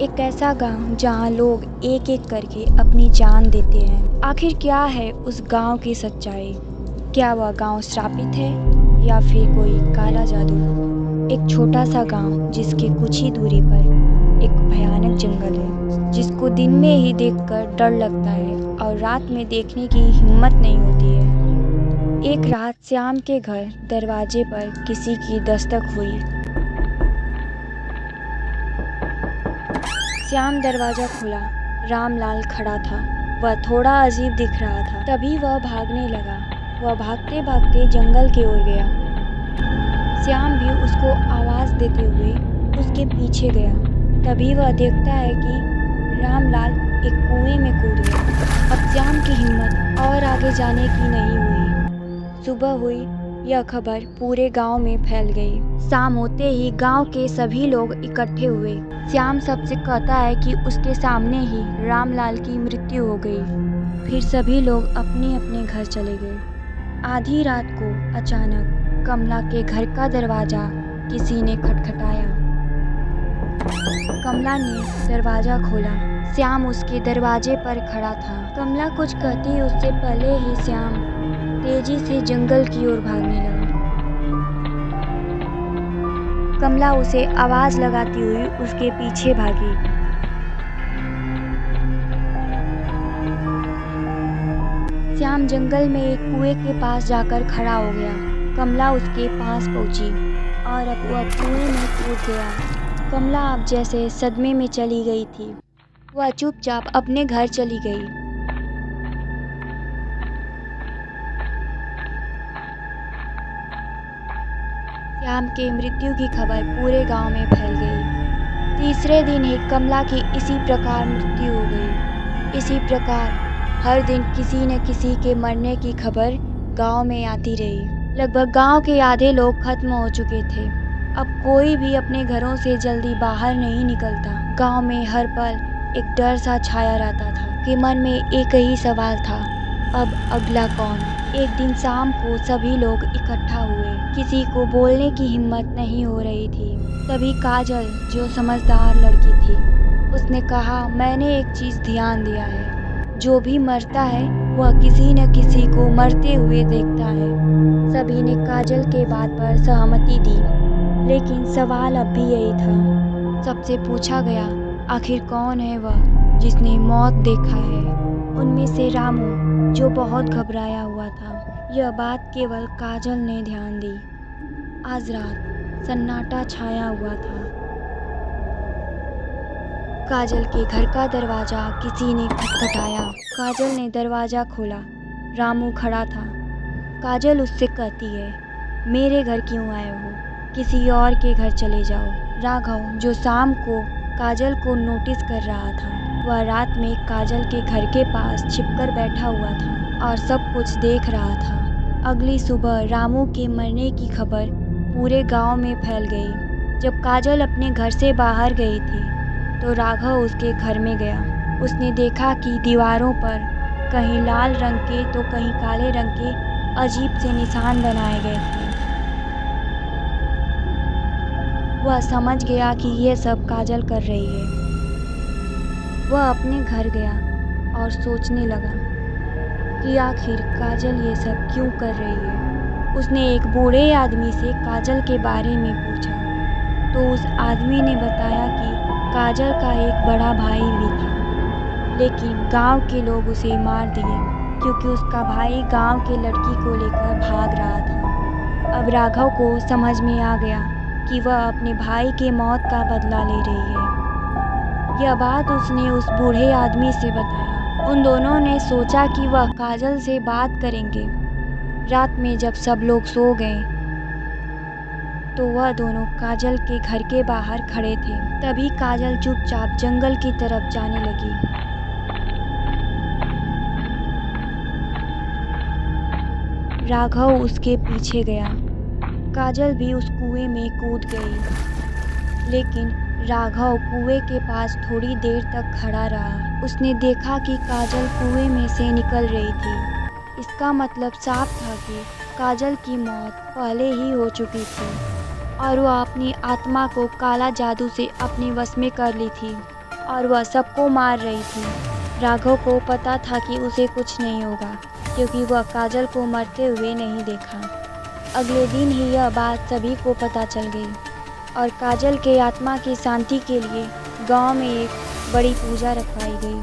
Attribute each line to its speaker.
Speaker 1: एक ऐसा गांव जहां लोग एक एक करके अपनी जान देते हैं। आखिर क्या है उस गांव की सच्चाई? क्या वह गांव श्रापित है या फिर कोई काला जादू? एक छोटा सा गांव जिसके कुछ ही दूरी पर एक भयानक जंगल है, जिसको दिन में ही देखकर डर लगता है और रात में देखने की हिम्मत नहीं होती है। एक रात श्याम के घर दरवाजे पर किसी की दस्तक हुई। श्याम दरवाजा खोला। रामलाल खड़ा था। वह थोड़ा अजीब दिख रहा था। तभी वह भागने लगा। वह भागते भागते जंगल की ओर गया। श्याम भी उसको आवाज़ देते हुए उसके पीछे गया। तभी वह देखता है कि रामलाल एक कुएं में कूद गया। अब श्याम की हिम्मत और आगे जाने की नहीं हुई। सुबह हुई, यह खबर पूरे गांव में फैल गई। शाम होते ही गांव के सभी लोग इकट्ठे हुए। श्याम सबसे कहता है कि उसके सामने ही रामलाल की मृत्यु हो गई। फिर सभी लोग अपने अपने घर चले गए। आधी रात को अचानक कमला के घर का दरवाजा किसी ने खटखटाया। कमला ने दरवाजा खोला। श्याम उसके दरवाजे पर खड़ा था। कमला कुछ कहती उससे पहले ही श्याम तेजी से जंगल की ओर भागने लगा। कमला उसे आवाज लगाती हुई उसके पीछे भागी। श्याम जंगल में एक कुएं के पास जाकर खड़ा हो गया। कमला उसके पास पहुंची और अब वह कुएं में कूद गया। कमला अब जैसे सदमे में चली गई थी। वह चुपचाप अपने घर चली गई। श्याम के मृत्यु की खबर पूरे गांव में फैल गई। तीसरे दिन ही कमला की इसी प्रकार मृत्यु हो गई। इसी प्रकार हर दिन किसी न किसी के मरने की खबर गांव में आती रही। लगभग गांव के आधे लोग खत्म हो चुके थे। अब कोई भी अपने घरों से जल्दी बाहर नहीं निकलता। गांव में हर पल एक डर सा छाया रहता था कि मन में एक ही सवाल था, अब अगला कौन? एक दिन शाम को सभी लोग इकट्ठा हुए। किसी को बोलने की हिम्मत नहीं हो रही थी। तभी काजल, जो समझदार लड़की थी, उसने कहा, मैंने एक चीज़ ध्यान दिया है, जो भी मरता है वह किसी न किसी को मरते हुए देखता है। सभी ने काजल के बात पर सहमति दी, लेकिन सवाल अब भी यही था। सबसे पूछा गया, आखिर कौन है वह जिसने मौत देखा है? उनमें से रामू, जो बहुत घबराया हुआ था। यह बात केवल काजल ने ध्यान दी। आज रात सन्नाटा छाया हुआ था। काजल के घर का दरवाजा किसी ने खटखटाया। काजल ने दरवाजा खोला। रामू खड़ा था। काजल उससे कहती है, मेरे घर क्यों आए हो? किसी और के घर चले जाओ। राघव, जो शाम को काजल को नोटिस कर रहा था, वह रात में काजल के घर के पास छिपकर बैठा हुआ था और सब कुछ देख रहा था। अगली सुबह रामू के मरने की खबर पूरे गांव में फैल गई। जब काजल अपने घर से बाहर गई थी तो राघव उसके घर में गया। उसने देखा कि दीवारों पर कहीं लाल रंग के तो कहीं काले रंग के अजीब से निशान बनाए गए थे। वह समझ गया कि यह सब काजल कर रही है। वह अपने घर गया और सोचने लगा कि आखिर काजल ये सब क्यों कर रही है। उसने एक बूढ़े आदमी से काजल के बारे में पूछा तो उस आदमी ने बताया कि काजल का एक बड़ा भाई भी था, लेकिन गांव के लोग उसे मार दिए क्योंकि उसका भाई गांव के लड़की को लेकर भाग रहा था। अब राघव को समझ में आ गया कि वह अपने भाई के मौत का बदला ले रही है। यह बात उसने उस बूढ़े आदमी से बताया। उन दोनों ने सोचा कि वह काजल से बात करेंगे। रात में जब सब लोग सो गए तो वह दोनों काजल के घर के बाहर खड़े थे। तभी काजल चुपचाप जंगल की तरफ जाने लगी। राघव उसके पीछे गया। काजल भी उस कुएं में कूद गई, लेकिन राघव कुएं के पास थोड़ी देर तक खड़ा रहा। उसने देखा कि काजल कुएं में से निकल रही थी। इसका मतलब साफ था कि काजल की मौत पहले ही हो चुकी थी और वह अपनी आत्मा को काला जादू से अपने वश में कर ली थी। और वह सबको मार रही थी। राघव को पता था कि उसे कुछ नहीं होगा, क्योंकि वह काजल को मरते हुए नहीं देखा। अगले दिन ही यह बात सभी को पता चल गई और काजल के आत्मा की शांति के लिए गांव में एक बड़ी पूजा रखवाई गई।